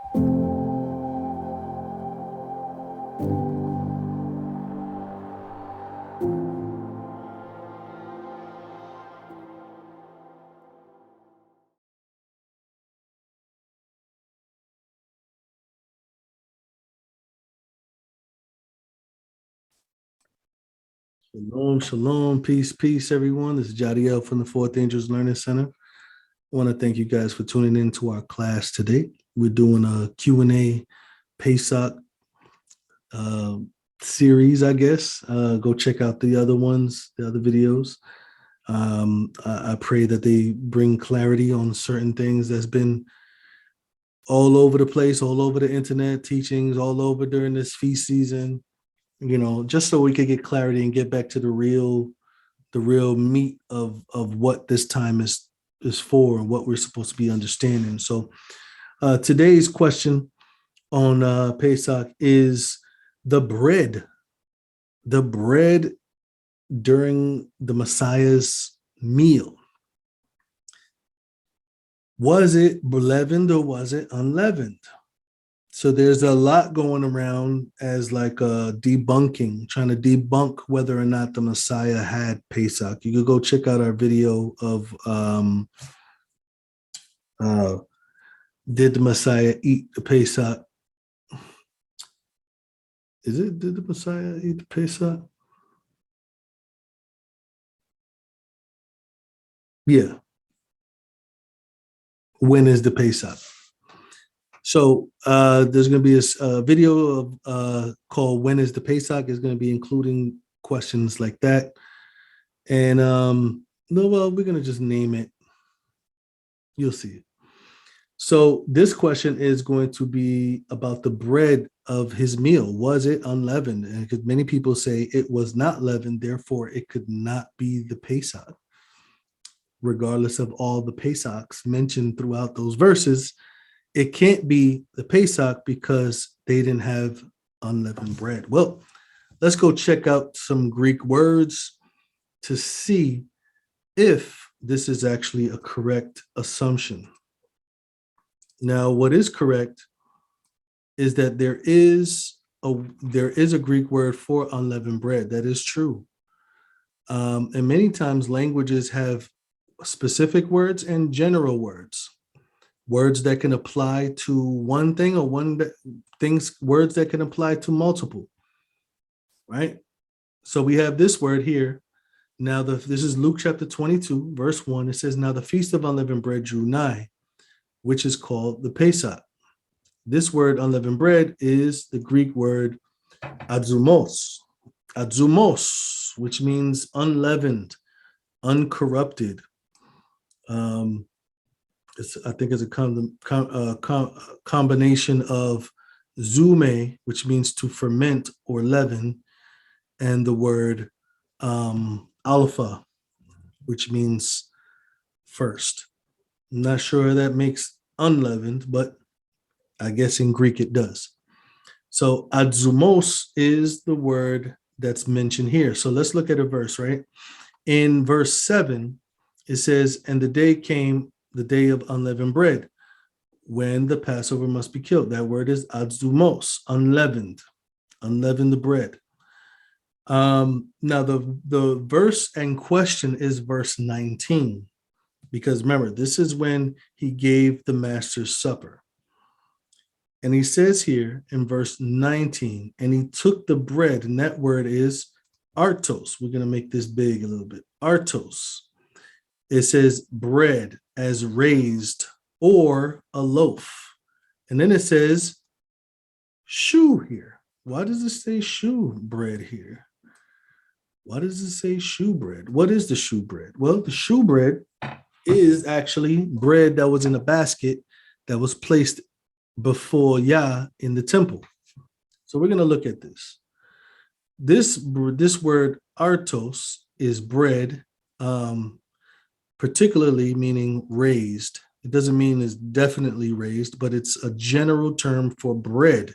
Shalom, shalom, peace, peace, everyone. This is Jadiel from the Fourth Angels Learning Center. I want to thank you guys for tuning in to our class today. We're doing a Q&A Pesach series, I guess. Go check out the other ones, the other videos. I pray that they bring clarity on certain things that's been all over the place, all over the internet, teachings all over during this feast season, just so we could get clarity and get back to the real meat of what this time is for and what we're supposed to be understanding. So today's question on Pesach is the bread during the Messiah's meal. Was it leavened or was it unleavened? So there's a lot going around as like a debunking, trying to debunk whether or not the Messiah had Pesach. You could go check out our video of did the Messiah eat the Pesach? Did the Messiah eat the Pesach? Yeah. When is the Pesach? So there's going to be a video of called "When is the Pesach?" Is going to be including questions like that, and we're going to just name it. You'll see it. So this question is going to be about the bread of his meal. Was it unleavened? And because many people say it was not leavened, therefore it could not be the Pesach, regardless of all the Pesachs mentioned throughout those verses. It can't be the Pesach because they didn't have unleavened bread. Well, let's go check out some Greek words to see if this is actually a correct assumption. Now, what is correct is that there is a Greek word for unleavened bread. That is true. And many times languages have specific words and general words. Words that can apply to one thing or words that can apply to multiple, right? So we have this word here. Now, this is Luke chapter 22, verse 1. It says, now the feast of unleavened bread drew nigh, which is called the Pesach. This word unleavened bread is the Greek word adzumos, which means unleavened, uncorrupted. I think it's a combination of zume, which means to ferment or leaven, and the word alpha, which means first. I'm not sure that makes unleavened, but I guess in Greek it does. So adzumos is the word that's mentioned here. So let's look at a verse, right? In verse 7, it says, and the day came, the day of unleavened bread, when the Passover must be killed. That word is adzumos, unleavened the bread. Now the verse in question is verse 19, because remember, this is when he gave the Master's Supper. And he says here in verse 19, and he took the bread, and that word is artos. We're going to make this big a little bit. Artos. It says bread as raised or a loaf. And then it says shoe here. Why does it say shoe bread here? Why does it say shoe bread? What is the shoe bread? Well, the shoe bread is actually bread that was in a basket that was placed before Yah in the temple. So we're going to look at this. This word artos is bread, particularly meaning raised. It doesn't mean it's definitely raised, but it's a general term for bread.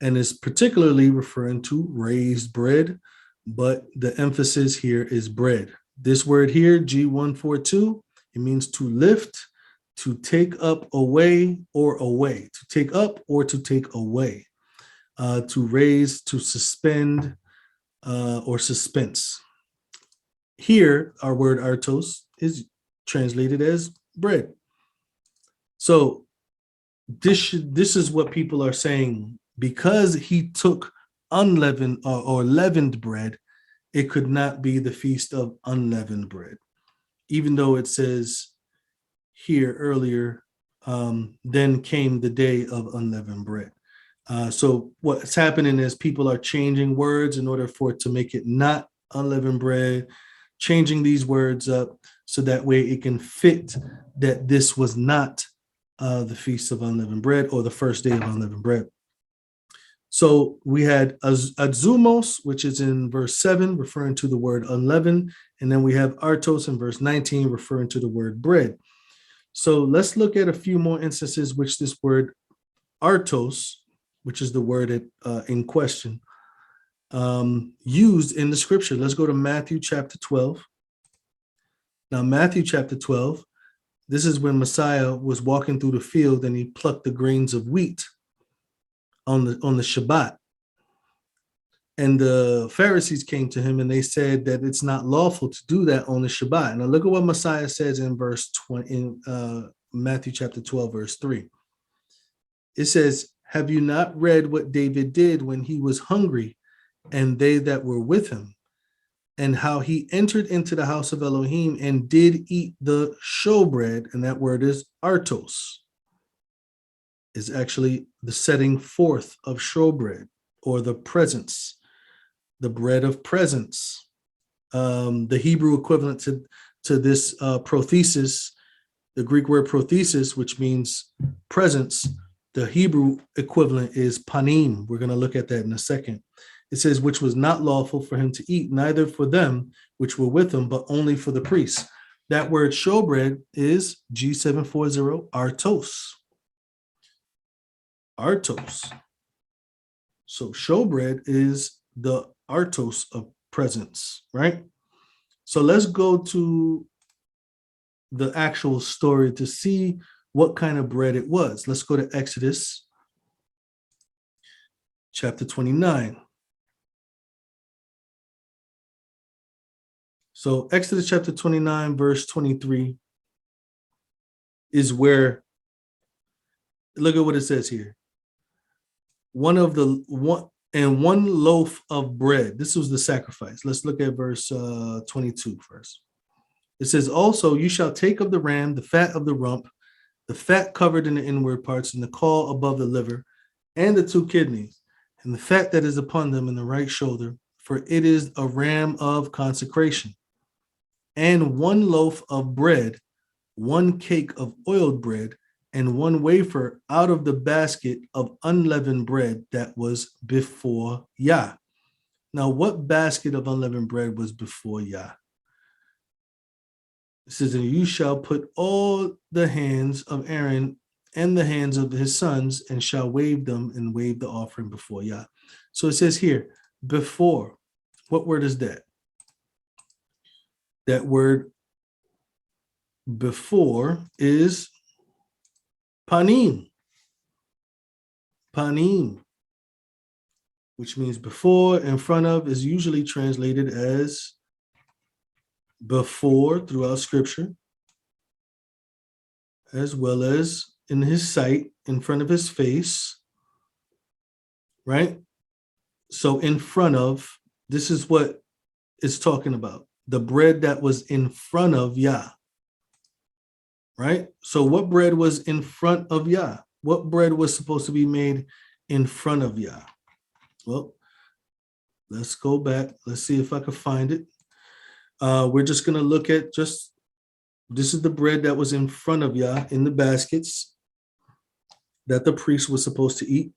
And it's particularly referring to raised bread, but the emphasis here is bread. This word here, G142, it means to lift, to take up away or away, to take up or to take away, to raise, to suspend, or suspense. Here, our word artos is translated as bread. So this is what people are saying. Because he took unleavened or leavened bread, it could not be the feast of unleavened bread, even though it says here earlier, then came the day of unleavened bread. So what's happening is people are changing words in order for it to make it not unleavened bread, changing these words up so that way it can fit that this was not the feast of unleavened bread or the first day of unleavened bread. So we had azumos, which is in verse 7, referring to the word unleavened. And then we have artos in verse 19, referring to the word bread. So let's look at a few more instances which this word artos, which is the word in question, used in the scripture. Let's go to Matthew chapter 12. Now, Matthew chapter 12, this is when Messiah was walking through the field and he plucked the grains of wheat on the Shabbat. And the Pharisees came to him and they said that it's not lawful to do that on the Shabbat. Now look at what Messiah says in verse 20, in Matthew chapter 12, verse 3. It says, have you not read what David did when he was hungry and they that were with him, and how he entered into the house of Elohim and did eat the showbread? And that word is artos, is actually the setting forth of showbread, or the presence, the bread of presence. The Hebrew equivalent to this prothesis, the Greek word prothesis, which means presence, the Hebrew equivalent is panim. We're going to look at that in a second. It says, which was not lawful for him to eat, neither for them which were with him, but only for the priests. That word showbread is G740, artos. Artos. So showbread is the artos of presence, right? So let's go to the actual story to see what kind of bread it was. Let's go to Exodus chapter 29. So Exodus chapter 29, verse 23 is where, look at what it says here. One loaf of bread. This was the sacrifice. Let's look at verse 22 first. It says, also, you shall take of the ram the fat of the rump, the fat covered in the inward parts, and the caul above the liver, and the 2 kidneys, and the fat that is upon them in the right shoulder, for it is a ram of consecration. And 1 loaf of bread, 1 cake of oiled bread, and 1 wafer out of the basket of unleavened bread that was before Yah. Now, what basket of unleavened bread was before Yah? It says, and you shall put all the hands of Aaron and the hands of his sons, and shall wave them and wave the offering before Yah. So it says here, before. What word is that? That word before is panim. Panim, which means before. In front of is usually translated as before throughout scripture, as well as in his sight, in front of his face, right? So in front of, this is what it's talking about. The bread that was in front of Yah, right? So what bread was in front of Yah? What bread was supposed to be made in front of Yah? Well, let's go back. Let's see if I can find it. We're just going to look at this is the bread that was in front of Yah in the baskets that the priest was supposed to eat,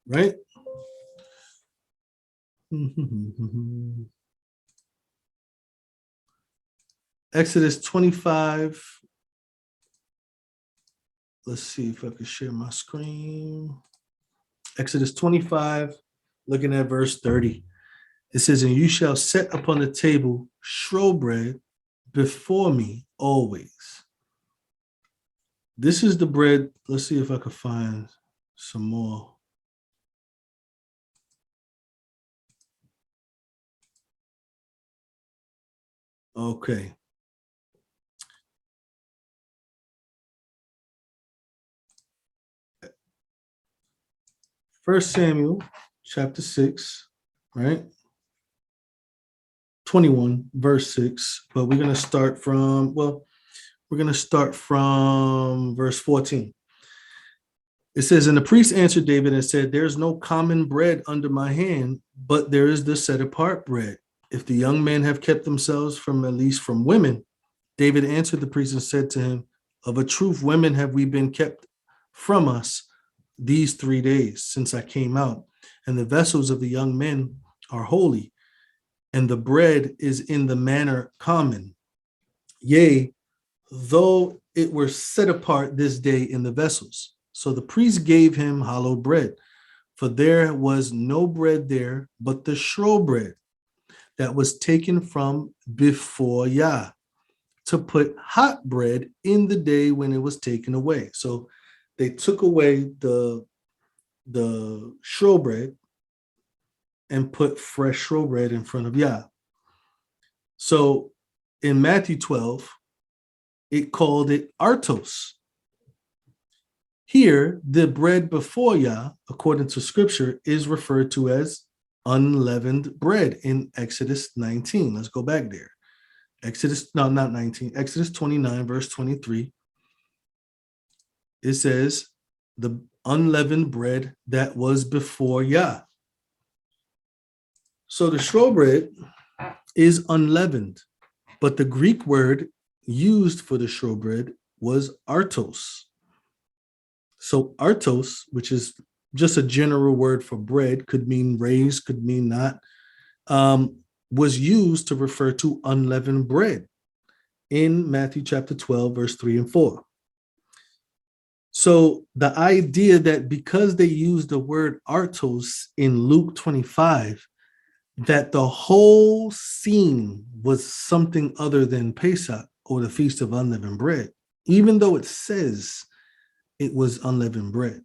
right? Exodus 25. Let's see if I can share my screen. Exodus 25, looking at verse 30. It says, and you shall set upon the table showbread before me always. This is the bread. Let's see if I can find some more. Okay. First Samuel chapter 6, right? 21, verse 6. But we're going to start from, verse 14. It says, and the priest answered David and said, there's no common bread under my hand, but there is the set apart bread. If the young men have kept themselves from at least from women, David answered the priest and said to him, of a truth, women have we been kept from us these 3 days since I came out, and the vessels of the young men are holy, and the bread is in the manner common. Yea, though it were set apart this day in the vessels. So the priest gave him hallowed bread, for there was no bread there but the showbread that was taken from before Yah, to put hot bread in the day when it was taken away. So they took away the showbread and put fresh showbread in front of Yah. So in Matthew 12, it called it artos. Here, the bread before Yah, according to scripture, is referred to as unleavened bread in Exodus 19. Let's go back there. Exodus 29, verse 23. It says, the unleavened bread that was before Yah. So the showbread is unleavened, but the Greek word used for the showbread was artos. So artos, which is just a general word for bread, could mean raised, could mean not, was used to refer to unleavened bread in Matthew chapter 12, verse 3 and 4. So the idea that because they used the word artos in Luke 25, that the whole scene was something other than Pesach or the Feast of Unleavened Bread, even though it says it was unleavened bread.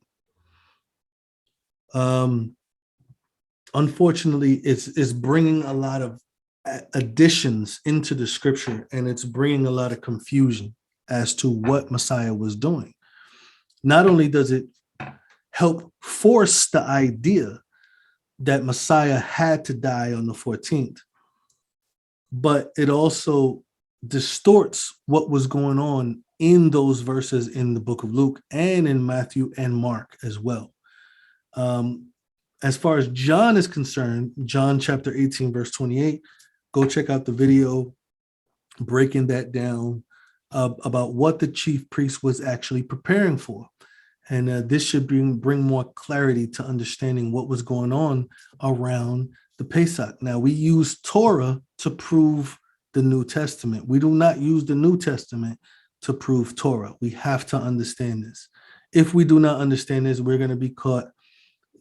Unfortunately, it's bringing a lot of additions into the scripture, and it's bringing a lot of confusion as to what Messiah was doing. Not only does it help force the idea that Messiah had to die on the 14th, but it also distorts what was going on in those verses in the book of Luke and in Matthew and Mark as well. As far as John is concerned, John chapter 18, verse 28, go check out the video breaking that down about what the chief priest was actually preparing for. And this should bring more clarity to understanding what was going on around the Pesach. Now, we use Torah to prove the New Testament. We do not use the New Testament to prove Torah. We have to understand this. If we do not understand this, we're going to be caught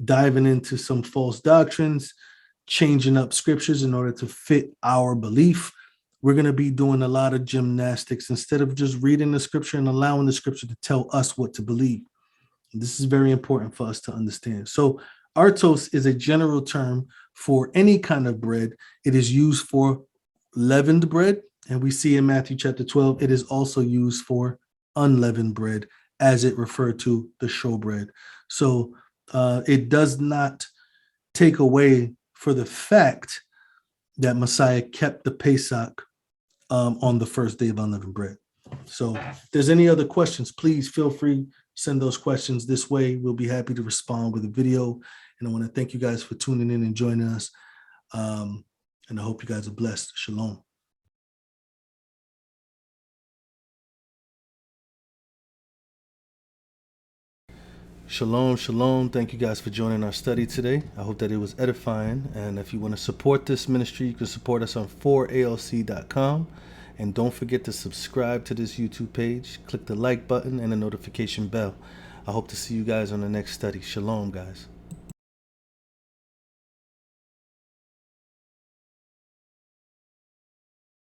diving into some false doctrines, changing up scriptures in order to fit our belief. We're going to be doing a lot of gymnastics instead of just reading the scripture and allowing the scripture to tell us what to believe. This is very important for us to understand. So artos is a general term for any kind of bread. It is used for leavened bread. And we see in Matthew chapter 12, it is also used for unleavened bread as it referred to the showbread. So it does not take away for the fact that Messiah kept the Pesach on the first day of unleavened bread. So if there's any other questions, please feel free to send those questions this way. We'll be happy to respond with a video. And I want to thank you guys for tuning in and joining us. And I hope you guys are blessed. Shalom. Shalom, shalom. Thank you guys for joining our study today. I hope that it was edifying. And if you want to support this ministry, you can support us on 4alc.com. And don't forget to subscribe to this YouTube page. Click the like button and the notification bell. I hope to see you guys on the next study. Shalom, guys.